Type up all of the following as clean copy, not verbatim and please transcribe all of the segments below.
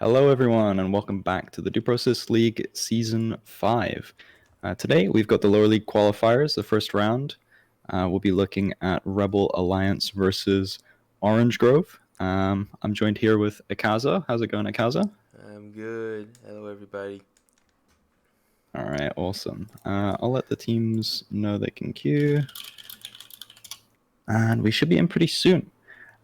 Hello, everyone, and welcome back to the Due Process League Season 5. Today, we've got the lower league qualifiers, the first round. We'll be looking at Rebel Alliance versus Orange Grove. I'm joined here with Akaza. How's it going, Akaza? I'm good. Hello, everybody. All right, awesome. I'll let the teams know they can queue. And we should be in pretty soon.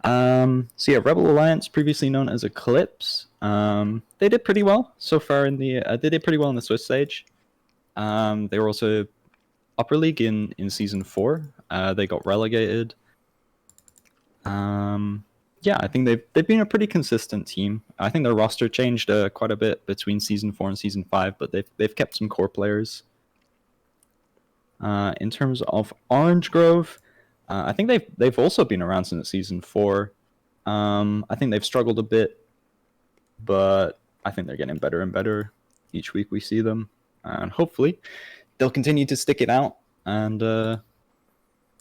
So yeah, Rebel Alliance, previously known as Eclipse, they did pretty well so far in the. They did pretty well in the Swiss stage. They were also upper league in season 4. They got relegated. Yeah, I think they've been a pretty consistent team. I think their roster changed quite a bit between season 4 and season 5, but they've kept some core players. In terms of Orange Grove, I think they've also been around since season 4. I think they've struggled a bit, but I think they're getting better and better each week we see them, and hopefully they'll continue to stick it out, and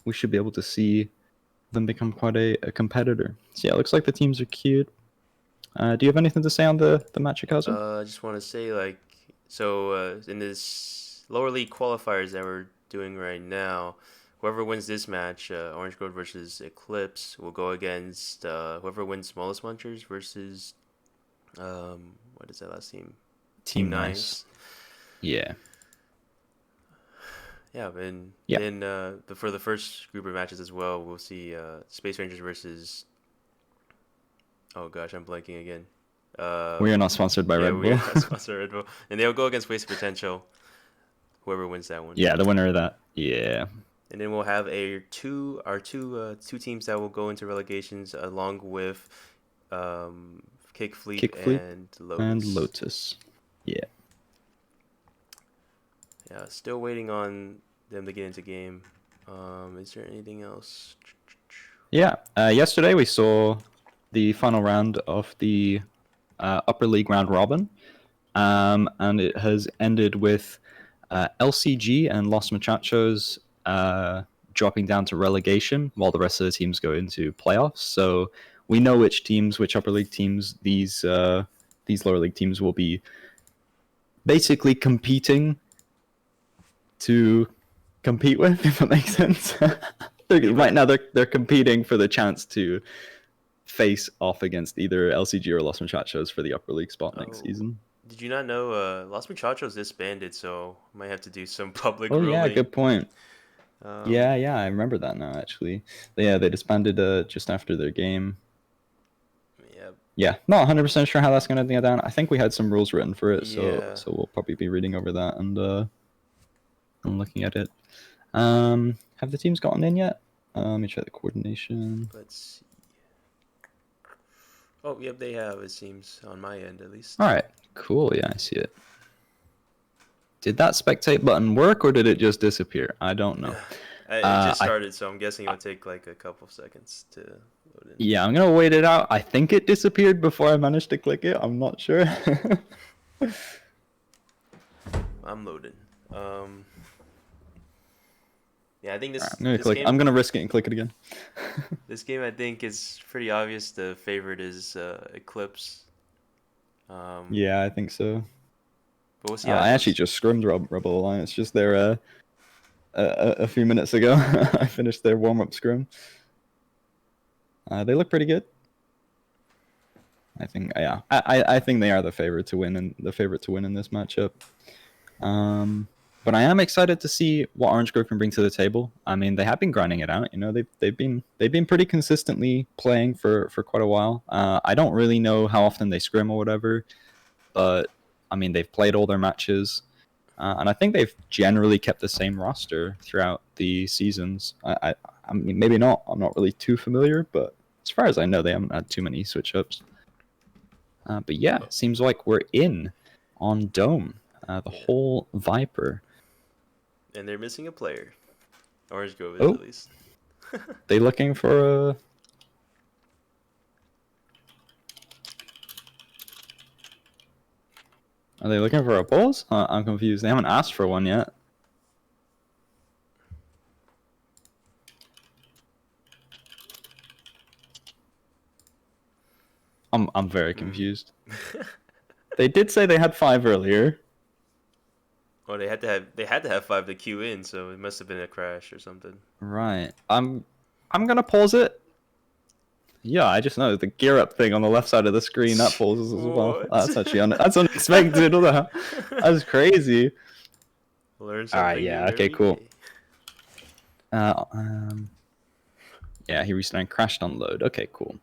we should be able to see them become quite a competitor. So yeah, it looks like the teams are queued. Do you have anything to say on the match, Akazu? I just want to say, in this lower league qualifiers that we're doing right now, whoever wins this match, Orange Grove versus Eclipse, will go against whoever wins Smallest Munchers versus, what is that last team? Team Team Nice. Nice. Yeah. Yeah, and Yeah. then for the first group of matches as well, we'll see Space Rangers versus. Oh gosh, I'm blanking again. We are not sponsored by Yeah, Red we are Bull. not sponsored Red Bull, and they'll go against Wasted Potential. Whoever wins that one. Yeah, the winner of that. Yeah. And then we'll have two teams that will go into relegations along with Kickfleet Kickflip and and Lotus. Lotus. Yeah. Yeah, still waiting on them to get into game. Is there anything else? Yeah. Yesterday we saw the final round of the upper league round robin, and it has ended with LCG and Los Muchachos dropping down to relegation, while the rest of the teams go into playoffs. So we know which upper league teams these lower league teams will be basically competing to compete with, if that makes sense. Right now, they're competing for the chance to face off against either LCG or Los Muchachos for the upper league spot next Oh, season. did you not know Los Muchachos disbanded, so might have to do some public Oh yeah, ruling. good point. Um, Yeah, I remember that now. Actually, yeah, they disbanded just after their game. yeah, Yeah, not 100% sure how that's going to go down. I think we had some rules written for it, so yeah. we'll probably be reading over that and looking at it. Have the teams gotten in yet? Let me check the coordination. Let's see. Oh, yep, they have. It seems on my end at least. All right, cool. Yeah, I see it. Did that spectate button work or did it just disappear? I don't know. It just I started, so I'm guessing it'll take like a couple of seconds to load in. Yeah, I'm gonna wait it out. I think it disappeared before I managed to click it. I'm not sure. I'm loading. Um, yeah, I think All right, this I'm gonna this click. game I'm gonna risk it and click it again. this game I think is pretty obvious. The favorite is Eclipse. Yeah, I think so. But we'll see how it I actually goes. just scrimmed Rebel Alliance just there a few minutes ago. I finished their warm up scrim. They look pretty good. I think yeah. I think they are the favorite to win in this matchup. But I am excited to see what Orange Grove can bring to the table. I mean, they have been grinding it out. You know, they've been pretty consistently playing for quite a while. I don't really know how often they scrim or whatever, but I mean, they've played all their matches, and I think they've generally kept the same roster throughout the seasons. I mean, maybe not. I'm not really too familiar, but as far as I know, they haven't had too many switch ups. But yeah, it seems like we're in on Dome, the Yeah, whole Viper. and they're missing a player. Orange Grove is Oh, at least. they looking for a... Are they looking for a pulse? I'm confused. They haven't asked for one yet. I'm very Hmm. confused. They did say they had 5 earlier. Well, they had to have 5 to queue in, so it must have been a crash or something. Right. I'm gonna pause it. Yeah, I just know the gear up thing on the left side of the screen that pauses as well. What? That's actually that's unexpected. That's crazy. Learn All right. something new Yeah. Okay. every Cool. day. Uh, um, yeah. He recently crashed on load. Okay. Cool.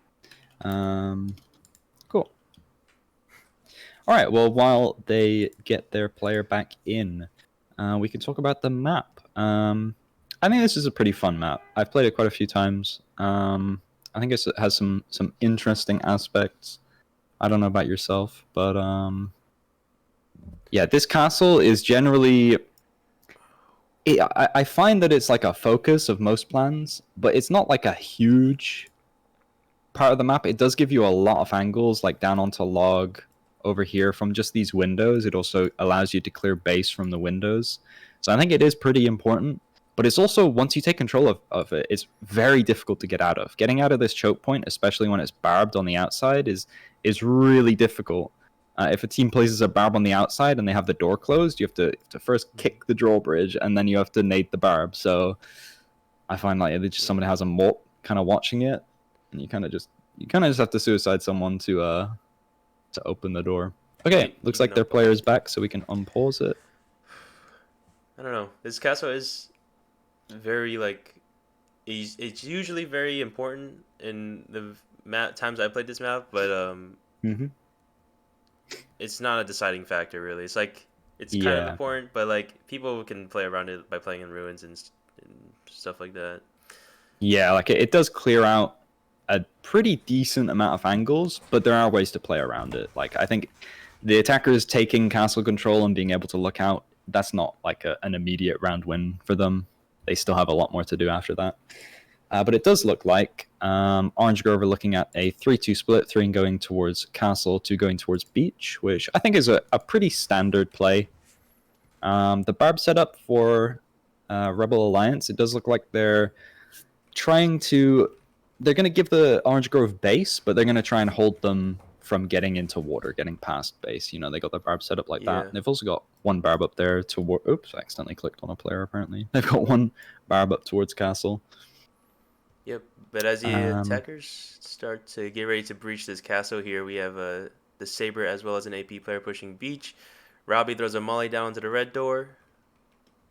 Um, cool. All right. Well, while they get their player back in, we can talk about the map. I think this is a pretty fun map. I've played it quite a few times. I think it has some interesting aspects. I don't know about yourself, but yeah, this castle is generally. I find that it's like a focus of most plans, but it's not like a huge part of the map. It does give you a lot of angles, like down onto log over here from just these windows. It also allows you to clear base from the windows. So I think it is pretty important. But it's also, once you take control of it, it's very difficult to get out of. Getting out of this choke point, especially when it's barbed on the outside, is really difficult. If a team places a barb on the outside and they have the door closed, you have to first kick the drawbridge and then you have to nade the barb. So I find like just Yeah. somebody has a mort kind of watching it, and you kind of just have to suicide someone to open the door. Okay, You looks can like their unpause player is it. back, so we can unpause it. I don't know. This castle is very like it's usually very important in the map times I played this map, but Hmm. it's not a deciding factor really. It's like it's kind of Yeah, important, but like people can play around it by playing in ruins and stuff like that. yeah, like it does clear out a pretty decent amount of angles, but there are ways to play around it. Like I think the attackers taking castle control and being able to look out, that's not like an immediate round win for them. They still have a lot more to do after that. But it does look like Orange Grove are looking at a 3-2 split, 3 going towards Castle, 2 going towards Beach, which I think is a pretty standard play. The Barb setup for Rebel Alliance, it does look like trying to. They're going to give the Orange Grove base, but they're going to try and hold them from getting into water, getting past base. You know, they got their Barb set up like that. Yeah. They've also got one Barb up there to. Oops, I accidentally clicked on a player apparently. They've got one Barb up towards Castle. Yep. But as the Um, attackers start to get ready to breach this castle here, we have the Saber as well as an AP player pushing Beach. Robbie throws a molly down to the red door.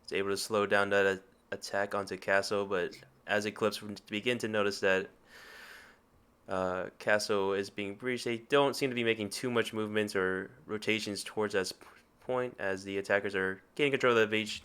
He's able to slow down that attack onto Castle, but as Eclipse begin to notice that Castle is being breached, they don't seem to be making too much movements or rotations towards that point as the attackers are getting control of the beach.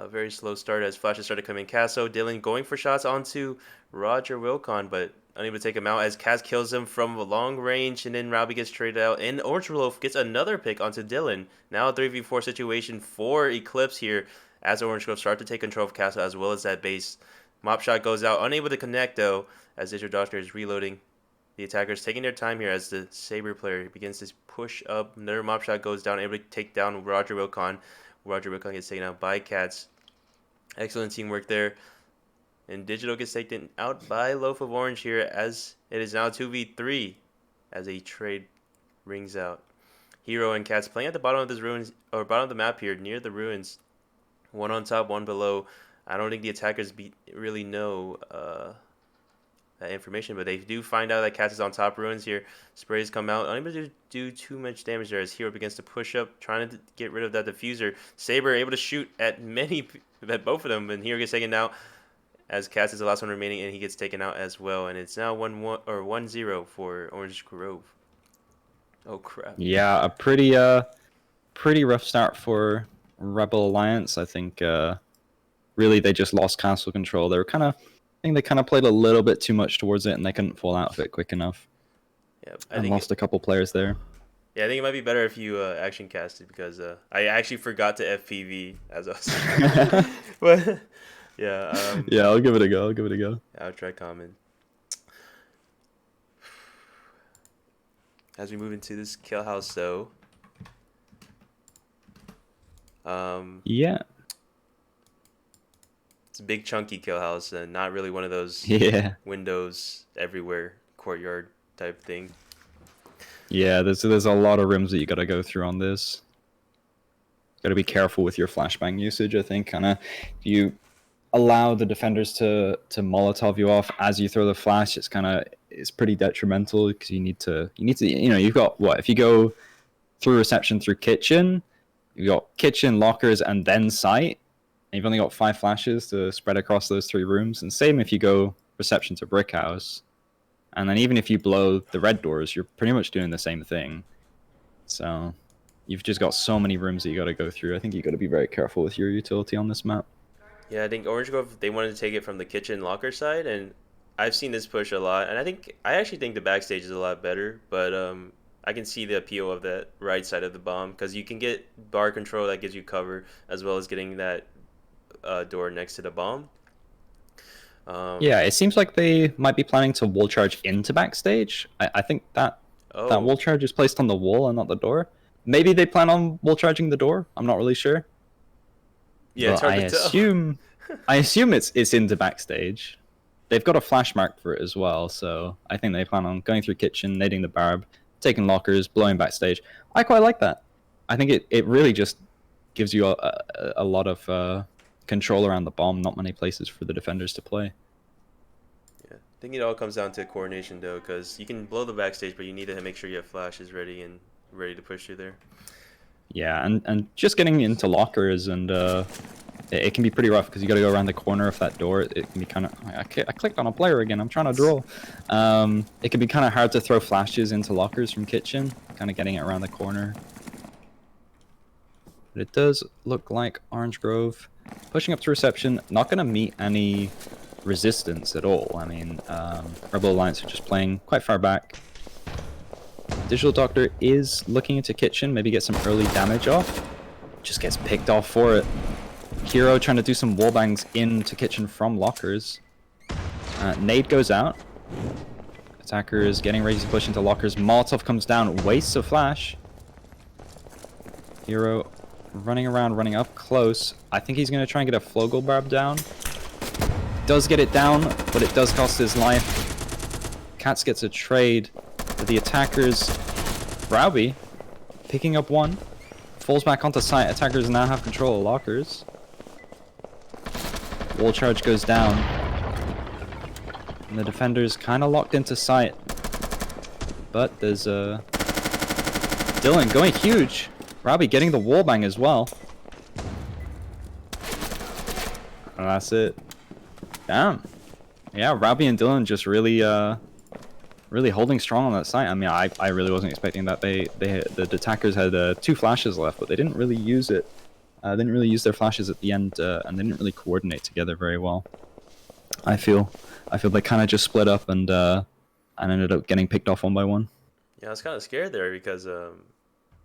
Very slow start as flashes started coming. Castle, Dylan going for shots onto Roger Wilcon, but unable to take him out as Cass kills him from long range, and then Robbie gets traded out. And Orange Loaf gets another pick onto Dylan. Now a 3v4 situation for Eclipse here as Orange Grove start to take control of Castle as well as that base. Mop shot goes out, unable to connect though, as Digital Doctor is reloading. The attackers taking their time here as the Saber player begins to push up. Another mop shot goes down, able to take down Roger Wilcon. Roger Wilcon gets taken out by Cats. Excellent teamwork there. And Digital gets taken out by Loaf of Orange here as it is now 2v3 as a trade rings out. Hero and Cats playing at the bottom of this ruins or bottom of the map here near the ruins. One on top, one below. I don't think the attackers really know that information, but they do find out that Cats is on top ruins here. Sprays come out, unable to do too much damage there as Hero begins to push up, trying to get rid of that diffuser. Saber able to shoot at both of them, and Hero gets taken out as Cats is the last one remaining, and he gets taken out as well. And it's now 1-1 or 1-0 for Orange Grove. Oh crap! yeah, a pretty rough start for Rebel Alliance. I think really they just lost castle control. They were kind of, I think they kind of played a little bit too much towards it, and they couldn't fall out of it quick enough, Yeah, I and think lost a couple players there. yeah, I think it might be better if you action casted because I actually forgot to FPV as I was. But yeah, Yeah, I'll give it a go. I'll give it a go. I'll try comment. As we move into this kill house, though, um, Yeah, it's a big chunky kill house and not really one of those yeah, windows everywhere courtyard type thing. Yeah, there's a lot of rooms that you got to go through on this. Got to be careful with your flashbang usage. I think kind of you allow the defenders to Molotov you off as you throw the flash. It's pretty detrimental because you've got what if you go through reception through kitchen, you've got kitchen, lockers, and then site. And you've only got 5 flashes to spread across those 3 rooms. And same if you go reception to brick house. And then even if you blow the red doors, you're pretty much doing the same thing. So you've just got so many rooms that you got to go through. I think you got to be very careful with your utility on this map. Yeah, I think Orange Grove they wanted to take it from the kitchen locker side, and I've seen this push a lot. And I actually think the backstage is a lot better, but I can see the appeal of that right side of the bomb because you can get bar control that gives you cover as well as getting that door next to the bomb. Yeah, it seems like they might be planning to wall charge into backstage. I think that Oh, wall charge is placed on the wall and not the door. Maybe they plan on wall charging the door. I'm not really sure, yeah, it's but hard to tell. I assume it's into backstage. They've got a flash mark for it as well, so I think they plan on going through kitchen, nading the barb, taking lockers, blowing backstage. I quite like that. I think it really just gives you a lot of control around the bomb. Not many places for the defenders to play. Yeah, I think it all comes down to coordination though, because you can blow the backstage, but you need to make sure you have flashes ready and ready to push you there. Yeah, and just getting into lockers and it can be pretty rough because you got to go around the corner of that door. It can be kind of I clicked on a player again. I'm trying to draw. It can be kind of hard to throw flashes into lockers from kitchen, kind of getting it around the corner. But it does look like Orange Grove pushing up to reception, not going to meet any resistance at all. I mean, Rebel Alliance are just playing quite far back. Digital Doctor is looking into kitchen, maybe get some early damage off. Just gets picked off for it. Hero trying to do some wallbangs into kitchen from lockers. Nade goes out. Attacker is getting ready to push into lockers. Molotov comes down, wastes a flash. Hero running around, running up close. I think he's going to try and get a Flogel Barb down. Does get it down, but it does cost his life. Katz gets a trade. But the attackers, Rowby, picking up one. Falls back onto site. Attackers now have control of lockers. Wall charge goes down. And the defenders kind of locked into site. But there's Dylan going huge. Robbie getting the wall bang as well. And that's it. Damn. Yeah, Robbie and Dylan just really really holding strong on that site. I mean, I really wasn't expecting that. The attackers had 2 flashes left, but they didn't really use it. Didn't really use their flashes at the end, and they didn't really coordinate together very well. I feel they kind of just split up and ended up getting picked off one by one. Yeah, I was kind of scared there because a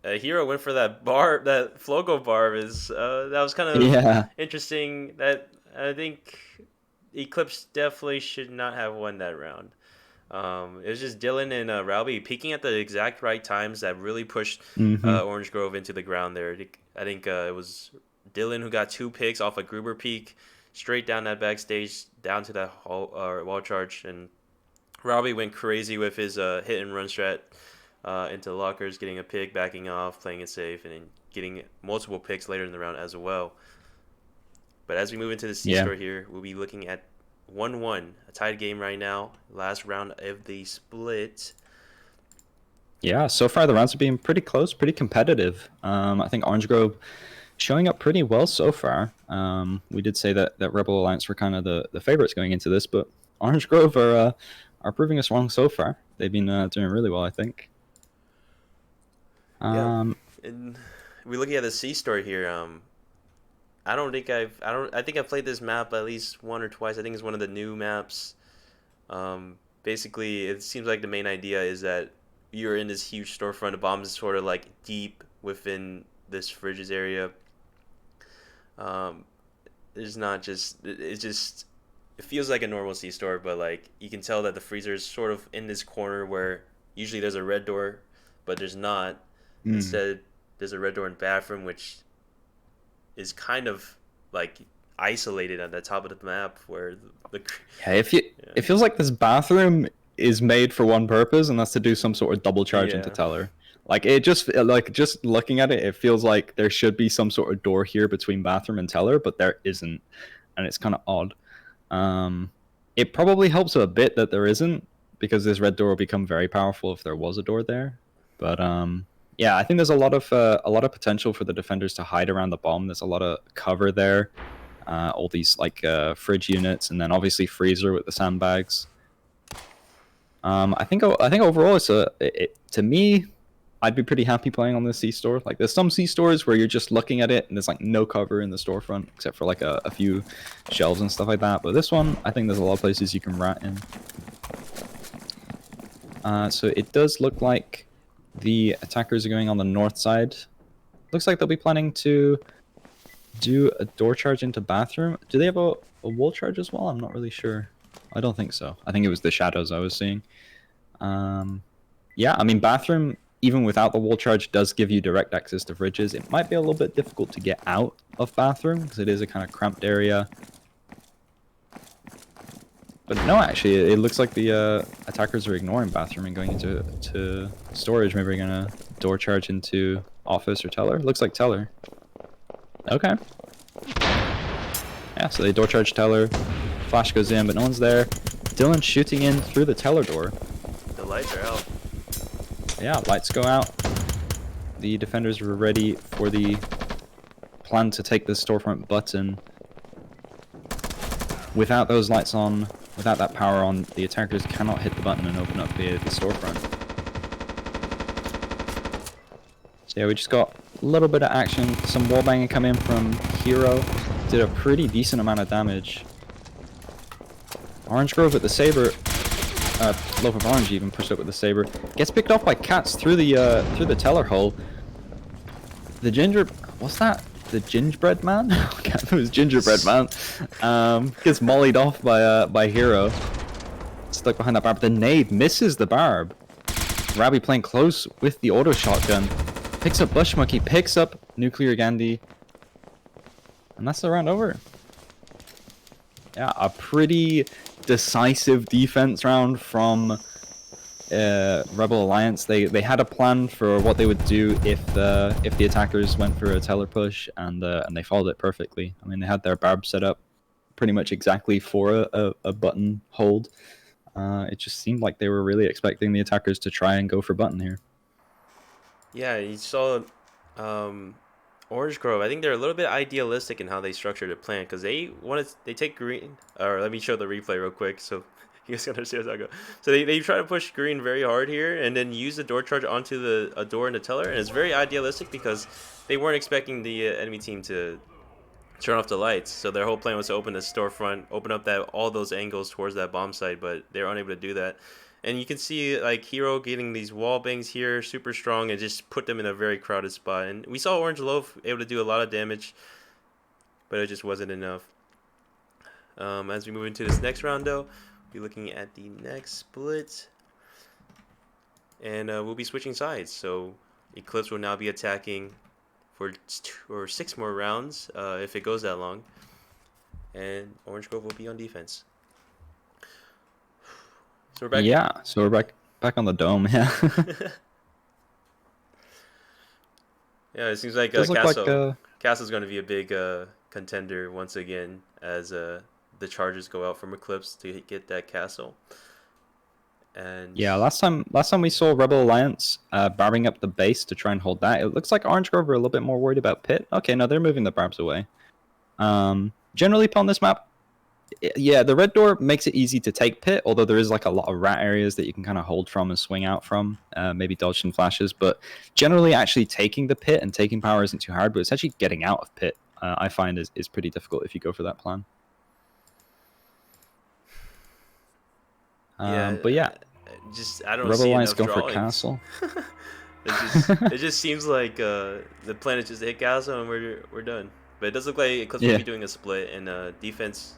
Hero went for that barb, that Flogo barb is that was kind of Yeah. interesting. That I think Eclipse definitely should not have won that round. It was just Dylan and Rowby peeking at the exact right times that really pushed Hmm. Orange Grove into the ground there. I think it was Dylan who got 2 picks off a Gruber peak, straight down that backstage, down to that wall charge, and Rowby went crazy with his hit and run strat into lockers, getting a pick, backing off, playing it safe, and then getting multiple picks later in the round as well. But as we move into the C Yeah. store here, we'll be looking at 1-1, a tied game right now. Last round of the split. Yeah, so far the rounds are being pretty close, pretty competitive. I think Orange Grove showing up pretty well so far. We did say that Rebel Alliance were kind of the favorites going into this, but Orange Grove are proving us wrong so far. They've been doing really well, I think. Yeah, Um, and we're looking at the C store here. I think I've played this map at least one or twice. I think it's one of the new maps. Basically, it seems like the main idea is that you're in this huge storefront. The bomb is sort of like deep within this fridges area. Um, it's not just. It's just. It feels like a normal C store, but like you can tell that the freezer is sort of in this corner where usually there's a red door, but there's not. mm. Instead, there's a red door in bathroom, which is kind of like isolated at the top of the map where the Yeah, yeah. it feels like this bathroom is made for one purpose, and that's to do some sort of double charge into Yeah. teller. Like it just like just looking at it, it feels like there should be some sort of door here between bathroom and teller, but there isn't, and it's kind of odd. It probably helps a bit that there isn't, because this red door will become very powerful if there was a door there. But yeah, I think there's a lot of potential for the defenders to hide around the bomb. There's a lot of cover there. All these like fridge units, and then obviously freezer with the sandbags. I think overall to me, I'd be pretty happy playing on this C store. Like there's some C stores where you're just looking at it and there's like no cover in the storefront except for like a few shelves and stuff like that. But this one, I think there's a lot of places you can rat in. So it does look like the attackers are going on the north side. Looks like they'll be planning to do a door charge into bathroom. Do they have a wall charge as well? I'm not really sure. I don't think so. I think it was the shadows I was seeing. Yeah, I mean, bathroom, even without the wall charge, does give you direct access to fridges. It might be a little bit difficult to get out of bathroom because it is a kind of cramped area. But no, actually, it looks like the attackers are ignoring bathroom and going into storage. Maybe we're going to door charge into office or teller. Looks like teller. Okay. Yeah, so they door charge teller. Flash goes in, but no one's there. Dylan shooting in through the teller door. The lights are out. Yeah, lights go out. The defenders were ready for the plan to take the storefront button. Without those lights on, without that power on, the attackers cannot hit the button and open up the storefront. So yeah, we just got a little bit of action. Some wallbanging come in from Hero. Did a pretty decent amount of damage. Orange Grove with the saber. Loaf of Orange even pushed up with the saber. Gets picked off by Cats through the teller hole. The ginger... What's that? The gingerbread man? It was gingerbread man. Gets mollied off by Hero. Stuck behind that barb. The nade misses the barb. Rabbi playing close with the auto shotgun. Picks up Bush Monkey. Picks up Nuclear Gandhi. And that's the round over. Yeah, a pretty decisive defense round from Rebel Alliance. They had a plan for what they would do if the attackers went for a teller push, and they followed it perfectly. I mean, they had their barb set up pretty much exactly for a button hold. It just seemed like they were really expecting the attackers to try and go for button here. Yeah, you saw Orange Grove. I think they're a little bit idealistic in how they structured the plan because they take green. Or let me show the replay real quick so you guys can understand how I go. So they try to push green very hard here and then use the door charge onto a door in the teller, and it's very idealistic because they weren't expecting the enemy team to turn off the lights. So their whole plan was to open the storefront, open up all those angles towards that bomb site, but they were unable to do that. And you can see like Hero getting these wall bangs here, super strong, and just put them in a very crowded spot. And we saw Orange Loaf able to do a lot of damage, but it just wasn't enough. As we move into this next round, though, we'll be looking at the next split, and we'll be switching sides. So Eclipse will now be attacking for 2 or 6 more rounds, if it goes that long, and Orange Grove will be on defense. So we're back. Yeah, so we're back on the dome. Yeah. Yeah, it seems like Castle's going to be a big contender once again as the charges go out from Eclipse to get that castle. And yeah, last time we saw Rebel Alliance barbing up the base to try and hold that. It looks like Orange Grove are a little bit more worried about Pit. Okay, no, they're moving the barbs away. Generally on this map, yeah, the red door makes it easy to take Pit, although there is like a lot of rat areas that you can kind of hold from and swing out from, maybe dodge some flashes. But generally, actually taking the Pit and taking power isn't too hard, but it's actually getting out of Pit, I find is pretty difficult if you go for that plan. But yeah, I don't Rebel see Alliance enough go drawings. for castle. It just seems like the plan is just to hit castle and we're done. But it does look like Eclipse will be doing a split, and defense,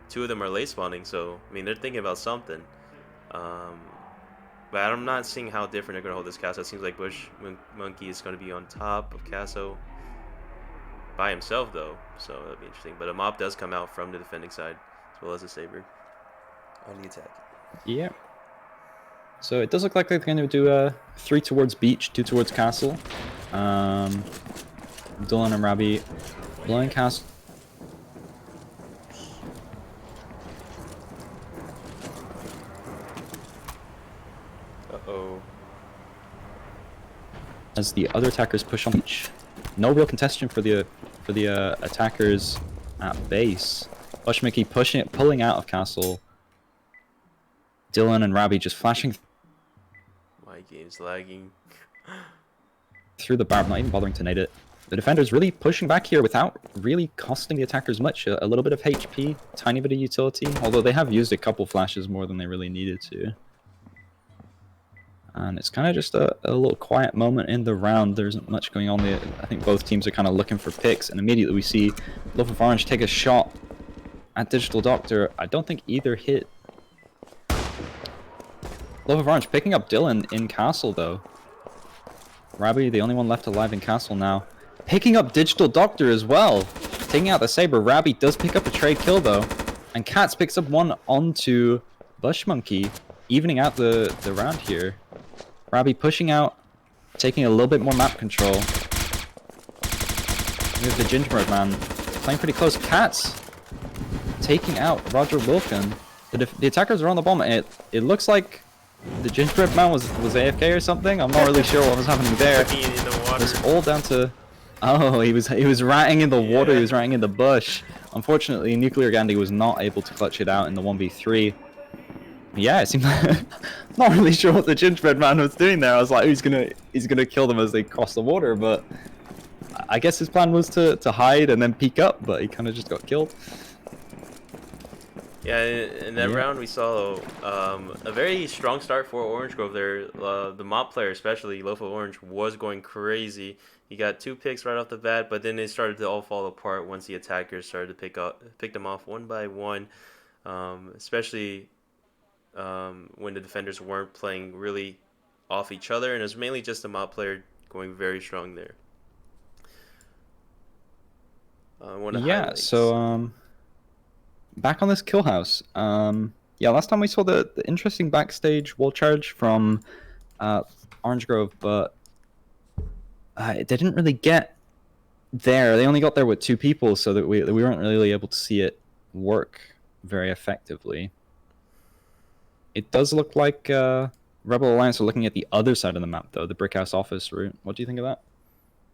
2 of them are late spawning, so I mean they're thinking about something. But I'm not seeing how different they're gonna hold this castle. It seems like Bush Monkey is gonna be on top of castle by himself though, so that'll be interesting. But a mob does come out from the defending side as well as a saber on the attack. Yeah. So it does look like they're going to do 3 towards beach, 2 towards castle. Dylan and Rabi blowing castle. Uh-oh. As the other attackers push on beach. No real contestation for the attackers at base. Bushmickey pulling out of castle. Dylan and Rabi just flashing My game's lagging. through the barb, not even bothering to nade it. The defenders really pushing back here without really costing the attackers much. A little bit of HP, tiny bit of utility, although they have used a couple flashes more than they really needed to. And it's kind of just a little quiet moment in the round. There isn't much going on there. I think both teams are kind of looking for picks, and immediately we see Love of Orange take a shot at Digital Doctor. I don't think either hit. Love of Orange picking up Dylan in castle, though. Rabi, the only one left alive in castle now. Picking up Digital Doctor as well. Taking out the Saber. Rabi does pick up a trade kill, though. And Katz picks up one onto Bush Monkey, evening out the round here. Rabi pushing out, taking a little bit more map control. With the Gingerbread Man playing pretty close. Katz taking out Roger Wilkin. The attackers are on the bomb. It looks like the Gingerbread Man was AFK or something. I'm not really sure what was happening there. It's all down to... Oh, he was ratting in the water. He was ratting in the bush. Unfortunately, Nuclear Gandhi was not able to clutch it out in the 1v3. Yeah, it seemed like not really sure what the Gingerbread Man was doing there. I was like, he's gonna kill them as they cross the water, but I guess his plan was to hide and then peek up, but he kind of just got killed. Yeah, in that round we saw a very strong start for Orange Grove there. The mop player, especially Loaf of Orange, was going crazy. He got 2 picks right off the bat, but then it started to all fall apart once the attackers started to pick them off one by one, especially when the defenders weren't playing really off each other, and it was mainly just the mop player going very strong there. Yeah, so back on this kill house. Yeah, last time we saw the interesting backstage wall charge from Orange Grove, but they didn't really get there. They only got there with 2 people, so that we weren't really able to see it work very effectively. It does look like Rebel Alliance are looking at the other side of the map, though, the Brickhouse office route. What do you think of that?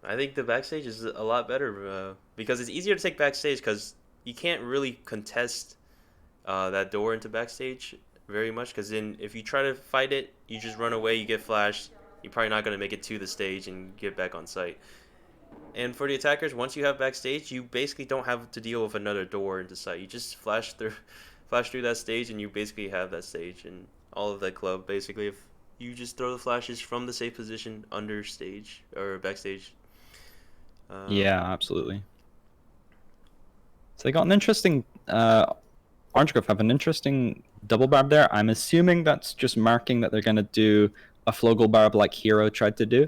I think the backstage is a lot better because it's easier to take backstage because you can't really contest that door into backstage very much, because then if you try to fight it, you just run away, you get flashed, you're probably not going to make it to the stage and get back on site. And for the attackers, once you have backstage, you basically don't have to deal with another door into site. You just flash through that stage, and you basically have that stage and all of that club. Basically, if you just throw the flashes from the safe position under stage or backstage. Yeah, absolutely. So they got an interesting... Orange Grove have an interesting double barb there. I'm assuming that's just marking that they're going to do a Flogel barb like Hero tried to do.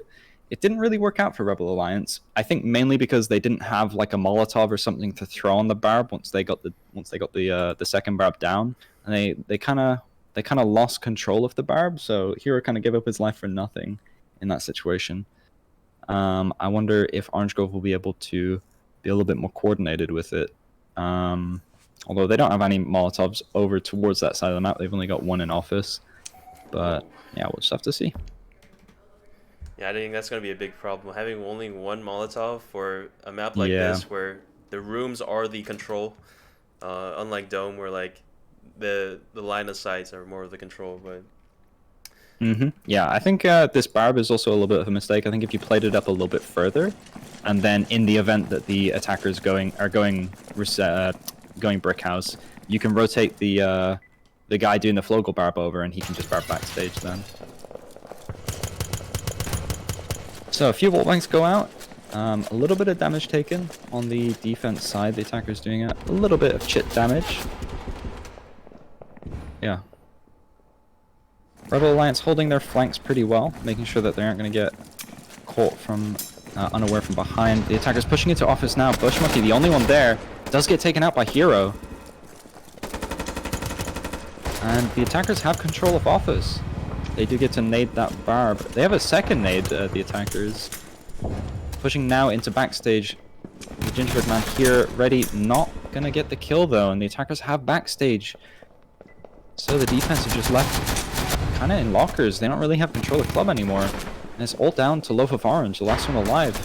It didn't really work out for Rebel Alliance. I think mainly because they didn't have like a Molotov or something to throw on the barb once they got the second barb down, and they kind of lost control of the barb. So Hero kind of gave up his life for nothing in that situation. I wonder if Orange Grove will be able to be a little bit more coordinated with it. Although they don't have any Molotovs over towards that side of the map, they've only got 1 in office. But yeah, we'll just have to see. Yeah, I think that's going to be a big problem. Having only 1 Molotov for a map like this, where the rooms are the control, unlike Dome, where like the line of sights are more of the control. But yeah, I think this barb is also a little bit of a mistake. I think if you played it up a little bit further, and then in the event that the attackers going brick house, you can rotate the guy doing the Flogel barb over, and he can just barb backstage then. So a few wall banks go out. A little bit of damage taken on the defense side. The attacker's doing a little bit of chit damage. Yeah. Rebel Alliance holding their flanks pretty well, making sure that they aren't going to get caught from unaware from behind. The attacker's pushing into office now. Bush Monkey, the only one there, does get taken out by Hero. And the attackers have control of office. They do get to nade that barb. They have a second nade, the attackers. Pushing now into backstage. The gingerbread man here, ready, not gonna get the kill though, and the attackers have backstage. So the defense is just left kind of in lockers. They don't really have control of club anymore. And it's all down to Loaf of Orange, the last one alive.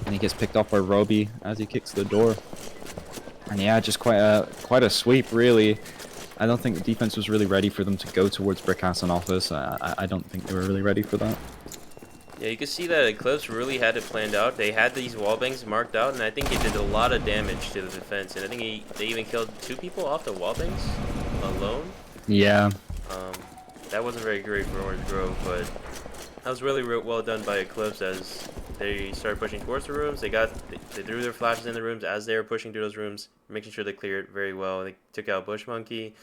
And he gets picked up by Roby as he kicks the door. And yeah, just quite a sweep, really. I don't think the defense was really ready for them to go towards Brickhouse and Office. I don't think they were really ready for that. Yeah, you can see that Eclipse really had it planned out. They had these wallbangs marked out, and I think it did a lot of damage to the defense. And I think they even killed 2 people off the wallbangs alone. Yeah. That wasn't very great for Orange Grove, but that was really well done by Eclipse as they started pushing towards the rooms. They threw their flashes in the rooms as they were pushing through those rooms, making sure they cleared very well. They took out Bush Monkey,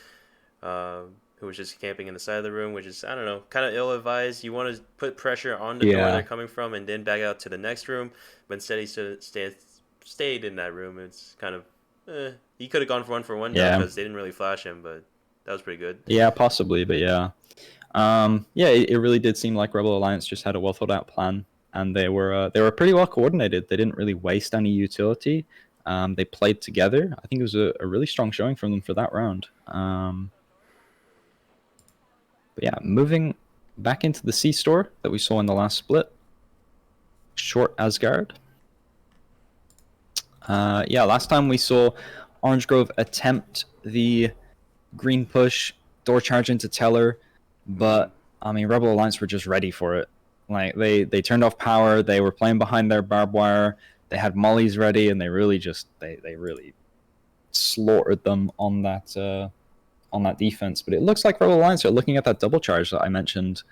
who was just camping in the side of the room, which is, I don't know, kind of ill-advised. You want to put pressure on the door they're coming from and then back out to the next room, but instead he stayed in that room. It's kind of, he could have gone for 1-for-1 because they didn't really flash him, but that was pretty good. Yeah, possibly, but yeah. Yeah, it really did seem like Rebel Alliance just had a well-thought-out plan, and they were pretty well coordinated. They didn't really waste any utility. They played together. I think it was a really strong showing from them for that round. But yeah, moving back into the C store that we saw in the last split. Short Asgard. Yeah, last time we saw Orange Grove attempt the green push, door charge into Teller, but I mean Rebel Alliance were just ready for it. Like they turned off power, they were playing behind their barbed wire, they had mollies ready, and they really slaughtered them on that defense. But it looks like Rebel Alliance are looking at that double charge that I mentioned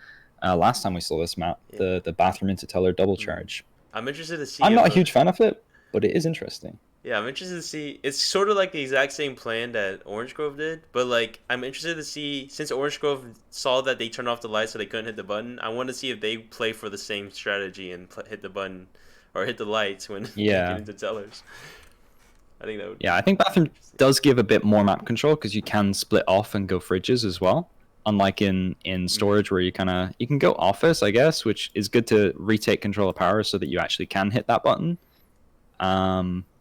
last time we saw this map, the bathroom into Teller double charge. I'm interested to see. I'm not a huge fan of it, but it is interesting. Yeah, I'm interested to see. It's sort of like the exact same plan that Orange Grove did, but like I'm interested to see, since Orange Grove saw that they turned off the lights so they couldn't hit the button, I want to see if they play for the same strategy and hit the button or hit the lights when they get into Tellers. I think that would. Yeah, I think bathroom does give a bit more map control because you can split off and go fridges as well. Unlike in storage where you can go office, I guess, which is good to retake control of power so that you actually can hit that button.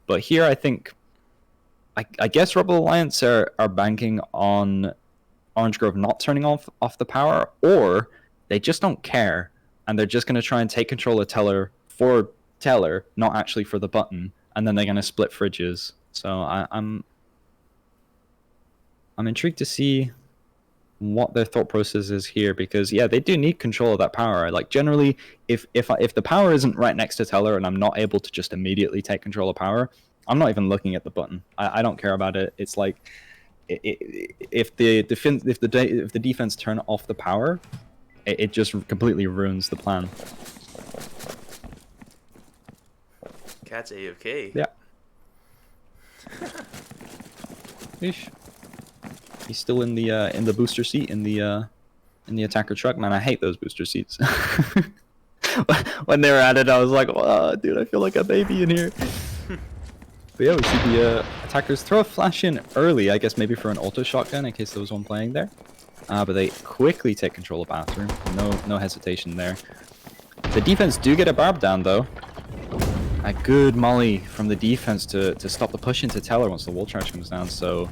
But here I think, I guess Rebel Alliance are banking on Orange Grove not turning off the power, or they just don't care and they're just going to try and take control of Teller for Teller, not actually for the button, and then they're going to split fridges. So I'm intrigued to see what their thought process is here, because yeah, they do need control of that power. Like generally, if the power isn't right next to Teller and I'm not able to just immediately take control of power, I'm not even looking at the button. I don't care about it. It's like if the defense turn off the power, it just completely ruins the plan. Cat's AFK. Yeah. Eesh. He's still in the booster seat in the attacker truck. Man, I hate those booster seats. When they were at it, I was like, "Oh, dude, I feel like a baby in here." But yeah, we see the attackers throw a flash in early, I guess maybe for an auto shotgun in case there was one playing there. But they quickly take control of bathroom. No hesitation there. The defense do get a barb down though. A good molly from the defense to stop the push into Teller once the wall charge comes down. So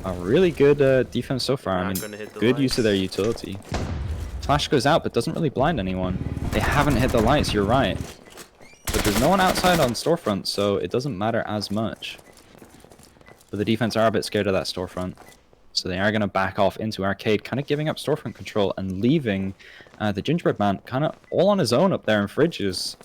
a really good defense so far. I mean, good use of their utility. Flash goes out, but doesn't really blind anyone. They haven't hit the lights, you're right. But there's no one outside on storefront, so it doesn't matter as much. But the defense are a bit scared of that storefront. So they are going to back off into arcade, kind of giving up storefront control and leaving the Gingerbread Man kind of all on his own up there in fridges.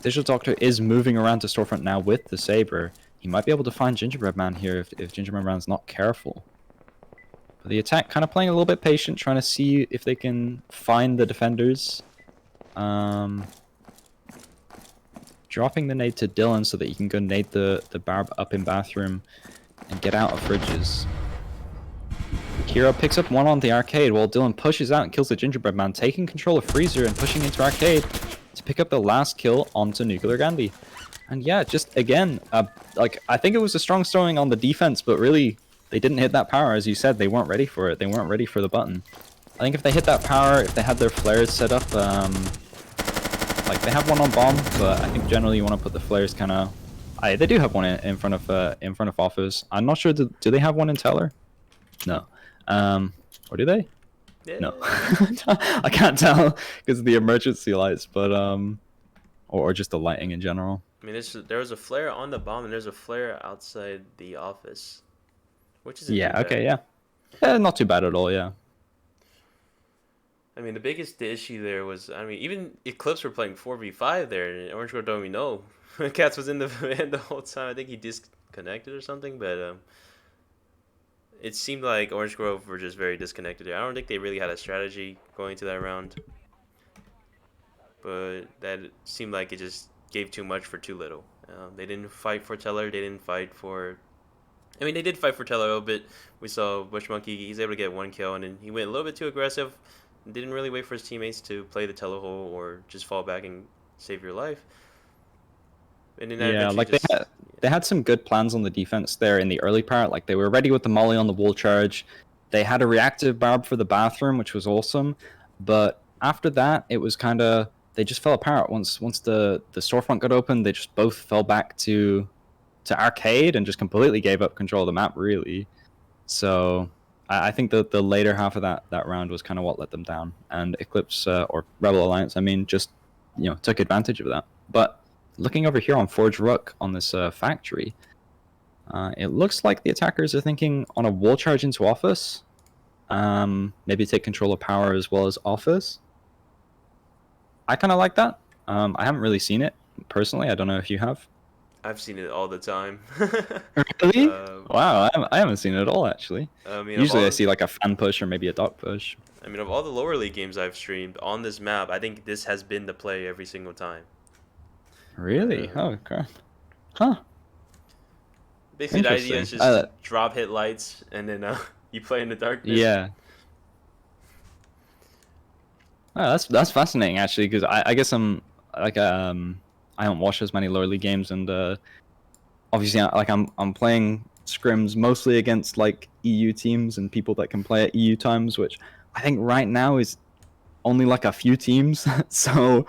Digital Doctor is moving around to storefront now with the Saber. He might be able to find Gingerbread Man here if Gingerbread Man's not careful. But the attack kind of playing a little bit patient, trying to see if they can find the defenders. Dropping the nade to Dylan so that he can go nade the barb up in bathroom and get out of fridges. Kira picks up one on the arcade while Dylan pushes out and kills the Gingerbread Man, taking control of Freezer and pushing into arcade to pick up the last kill onto Nuclear Gandhi. And yeah, just again, like I think it was a strong showing on the defense, but really they didn't hit that power, as you said. They weren't ready for it. They weren't ready for the button. I think if they hit that power, if they had their flares set up, like they have one on bomb, but I think generally you want to put the flares kind of. They do have one in front of offers. I'm not sure. Do they have one in Teller? No. Or do they? No. Yeah. I can't tell because of the emergency lights, but or just the lighting in general. I mean, there was a flare on the bomb, and there's a flare outside the office, which isn't too Yeah. bad. Okay. Yeah. Yeah. Not too bad at all. Yeah. I mean, the biggest issue there was, I mean, even Eclipse were playing 4v5 there, and Orange Grove don't even know. Cats was in the van the whole time. I think he disconnected or something, but it seemed like Orange Grove were just very disconnected there. I don't think they really had a strategy going to that round, but that seemed like it just gave too much for too little. They didn't fight for Teller. They didn't fight for. I mean, they did fight for Teller a little bit. We saw Bush Monkey. He's able to get one kill, and then he went a little bit too aggressive. Didn't really wait for his teammates to play the telehole or just fall back and save your life. And then that Yeah. eventually Like they just had. They had some good plans on the defense there in the early part. Like they were ready with the molly on the wall charge. They had a reactive barb for the bathroom, which was awesome. But after that, it was kind of they just fell apart. Once the storefront got open, they just both fell back to arcade and just completely gave up control of the map. Really. So I think that the later half of that round was kind of what let them down. And Eclipse or Rebel Alliance, I mean, just took advantage of that. But looking over here on Forge Rook on this factory, it looks like the attackers are thinking on a wall charge into office. Maybe take control of power as well as office. I kind of like that. I haven't really seen it personally. I don't know if you have. I've seen it all the time. Really? uh, Wow, I haven't seen it at all actually. I mean, Usually I see like a fan push or maybe a dot push. of all the lower league games I've streamed on this map, I think this has been the play every single time. Really? Uh, Oh, okay. Huh. Basically, the idea is Interesting. just drop hit lights and then you play in the darkness. Yeah. Oh, that's fascinating actually, because I guess I'm like I don't watch as many lower league games, and obviously I'm playing scrims mostly against like EU teams and people that can play at EU times, which I think right now is only like a few teams. So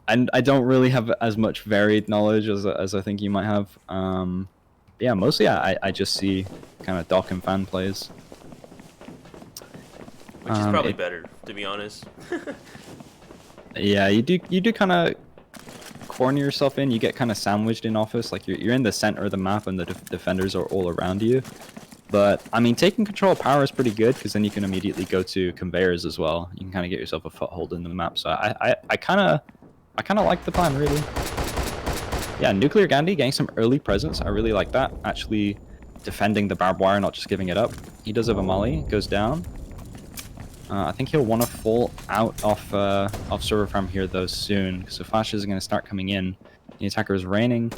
I don't really have as much varied knowledge as I think you might have. Yeah, mostly I just see kind of doc and fan plays. Which is probably It, better, to be honest. yeah, you do kind of corner yourself in. You get kind of sandwiched in office, like you're in the center of the map and the defenders are all around you. But I mean, taking control of power is pretty good because then you can immediately go to conveyors as well. You can kind of get yourself a foothold in the map. So I kind of like the plan really. Yeah, Nuclear Gandhi getting some early presence. I really like that. Actually defending the barbed wire, not just giving it up. He does have a molly, goes down. I think he'll want to fall out off server farm here though soon, so flashes are going to start coming in. The attacker is raining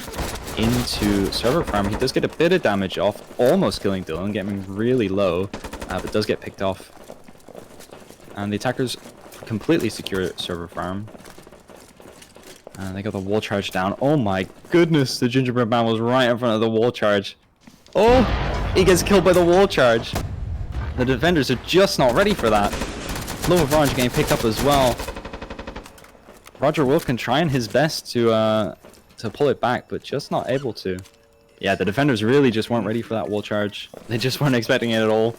into server farm. He does get a bit of damage off, almost killing Dylan, getting really low, but does get picked off. And the attackers completely secure server farm. They got the wall charge down. Oh my goodness, the gingerbread man was right in front of the wall charge. Oh, he gets killed by the wall charge. The defenders are just not ready for that. Low of Orange getting picked up as well. Roger Wilkin trying his best to pull it back, but just not able to. Yeah, the defenders really just weren't ready for that wall charge. They just weren't expecting it at all.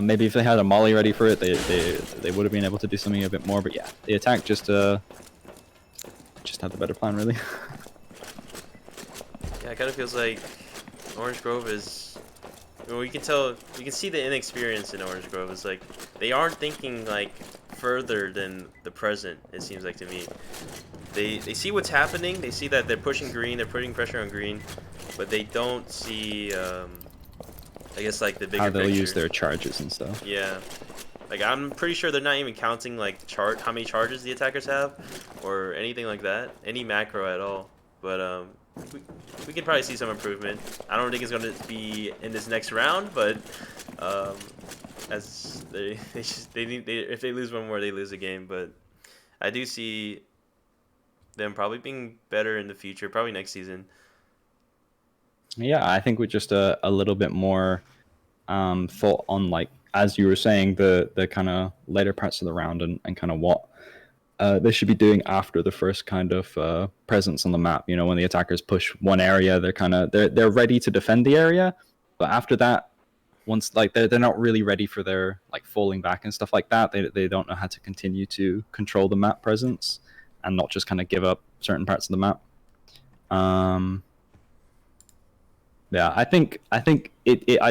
Maybe if they had a molly ready for it, they would have been able to do something a bit more. But yeah, the attack just had the better plan, really. Yeah, it kind of feels like Orange Grove is. Well, you can tell, you can see the inexperience in Orange Grove. It's like they aren't thinking like further than the present. It seems like to me, they see what's happening. They see that they're pushing green, they're putting pressure on green, but they don't see, I guess like the bigger How they'll picture. use their charges and stuff. Yeah, like I'm pretty sure they're not even counting like how many charges the attackers have, or anything like that, any macro at all. But we can probably see some improvement. I don't think it's going to be in this next round, but as if they lose one more, they lose a game. But I do see them probably being better in the future, probably next season. Yeah, I think with just a little bit more thought on, like, as you were saying, the kind of later parts of the round and kind of what they should be doing after the first kind of presence on the map. You know, when the attackers push one area, they're ready to defend the area, but after that, once like they're not really ready for their like falling back and stuff like that. They don't know how to continue to control the map presence and not just kind of give up certain parts of the map. Yeah, I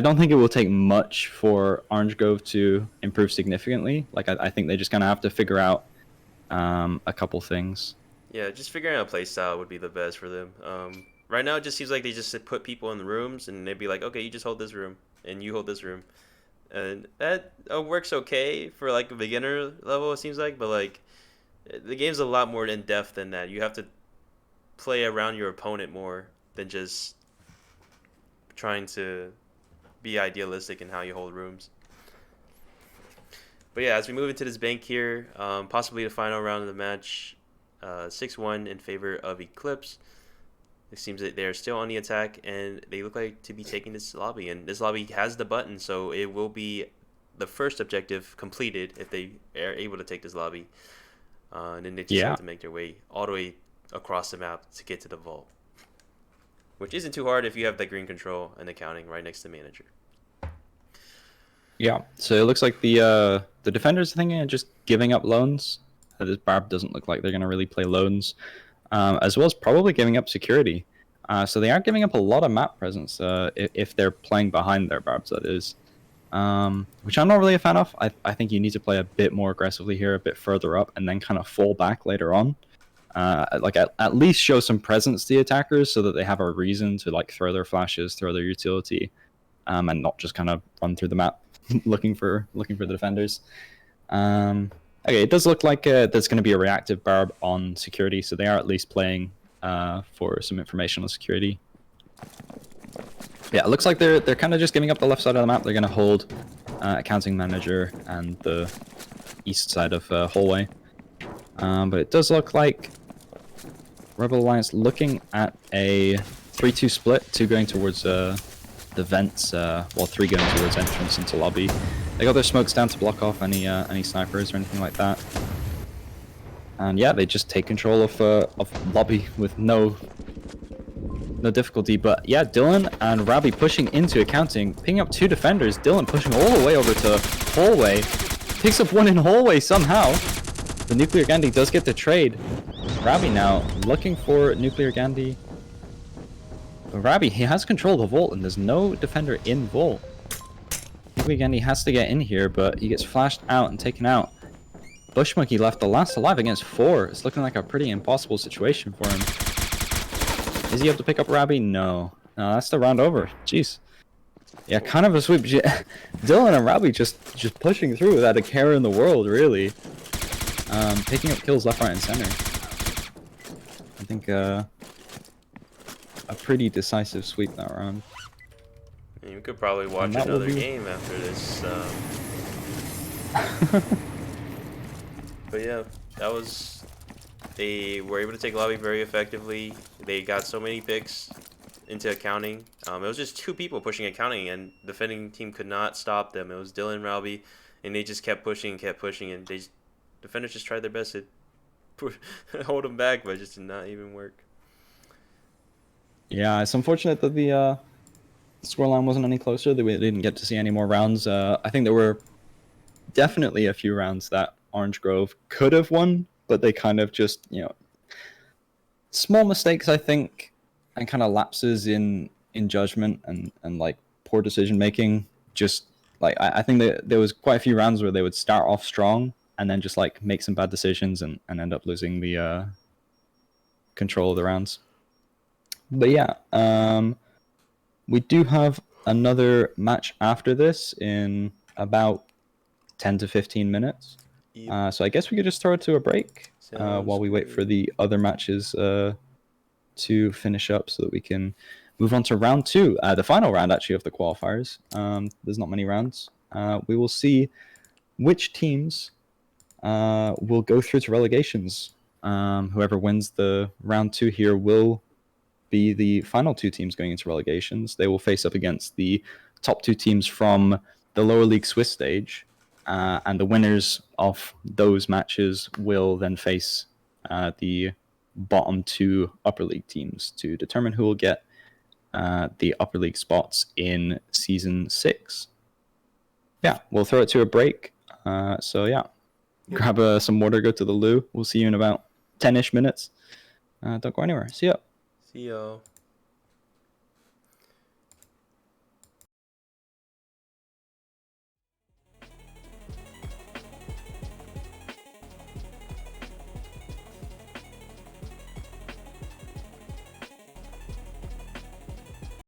don't think it will take much for Orange Grove to improve significantly. Like I think they just kind of have to figure out a couple things. Yeah, just figuring out a play style would be the best for them. Right now, it just seems like they just put people in the rooms and they'd be like, okay, you just hold this room and you hold this room, and that works okay for like a beginner level. It seems like, but like the game's a lot more in depth than that. You have to play around your opponent more than just trying to be idealistic in how you hold rooms. But yeah, as we move into this bank here, possibly the final round of the match, 6-1 in favor of Eclipse. It seems that they're still on the attack, and they look like to be taking this lobby. And this lobby has the button, so it will be the first objective completed if they are able to take this lobby. And then they just have to make their way all the way across the map to get to the vault, which isn't too hard if you have the green control and accounting right next to manager. Yeah, so it looks like the defenders are thinking of just giving up loans. This Barb doesn't look like they're going to really play loans, as well as probably giving up security. So they are giving up a lot of map presence if they're playing behind their Barbs, that is, which I'm not really a fan of. I think you need to play a bit more aggressively here, a bit further up, and then kind of fall back later on. Like at least show some presence to the attackers so that they have a reason to like throw their flashes, throw their utility, and not just kind of run through the map looking for the defenders. Okay, it does look like there's going to be a reactive Barb on security, so they are at least playing for some information on security. Yeah, it looks like they're kind of just giving up the left side of the map. They're going to hold accounting manager and the east side of hallway. But it does look like Rebel Alliance looking at a 3-2 split, 2 going towards the vents, while 3 going towards entrance into lobby. They got their smokes down to block off any snipers or anything like that. And yeah, they just take control of lobby with no difficulty. But yeah, Dylan and Rabi pushing into accounting, picking up 2 defenders. Dylan pushing all the way over to hallway, picks up 1 in hallway somehow. The Nuclear Gandhi does get the trade. Rabi now looking for Nuclear Gandhi. But Rabi, he has control of the vault, and there's no defender in vault. Nuclear Gandhi has to get in here, but he gets flashed out and taken out. Bushmonkey left the last alive against 4. It's looking like a pretty impossible situation for him. Is he able to pick up Rabi? No. No, that's the round over. Jeez. Yeah, kind of a sweep. Dylan and Rabi just pushing through without a care in the world, really. Picking up kills left, right, and center. I think a pretty decisive sweep that round. You could probably watch another game after this. But yeah, that was. They were able to take lobby very effectively. They got so many picks into accounting. It was just 2 people pushing accounting, and the defending team could not stop them. It was Dylan and Rabi, and they just kept pushing, and defenders just tried their best to hold them back, but it just did not even work. Yeah, it's unfortunate that the scoreline wasn't any closer. They didn't get to see any more rounds. I think there were definitely a few rounds that Orange Grove could have won, but they kind of just, small mistakes, I think, and kind of lapses in judgment and like poor decision making. Just like I think that there was quite a few rounds where they would start off strong and then just like make some bad decisions and end up losing the control of the rounds. But yeah, we do have another match after this in about 10 to 15 minutes. Yep. So I guess we could just throw it to a break while we wait for the other matches to finish up so that we can move on to round 2, the final round actually of the qualifiers. There's not many rounds. We will see which teams will go through to relegations. Whoever wins the round 2 here will be the final 2 teams going into relegations. They will face up against the top 2 teams from the lower league Swiss stage, and the winners of those matches will then face the bottom 2 upper league teams to determine who will get the upper league spots in season 6. Yeah, we'll throw it to a break. So yeah, grab some water, go to the loo. We'll see you in about 10-ish minutes. Don't go anywhere. See ya. See y'all.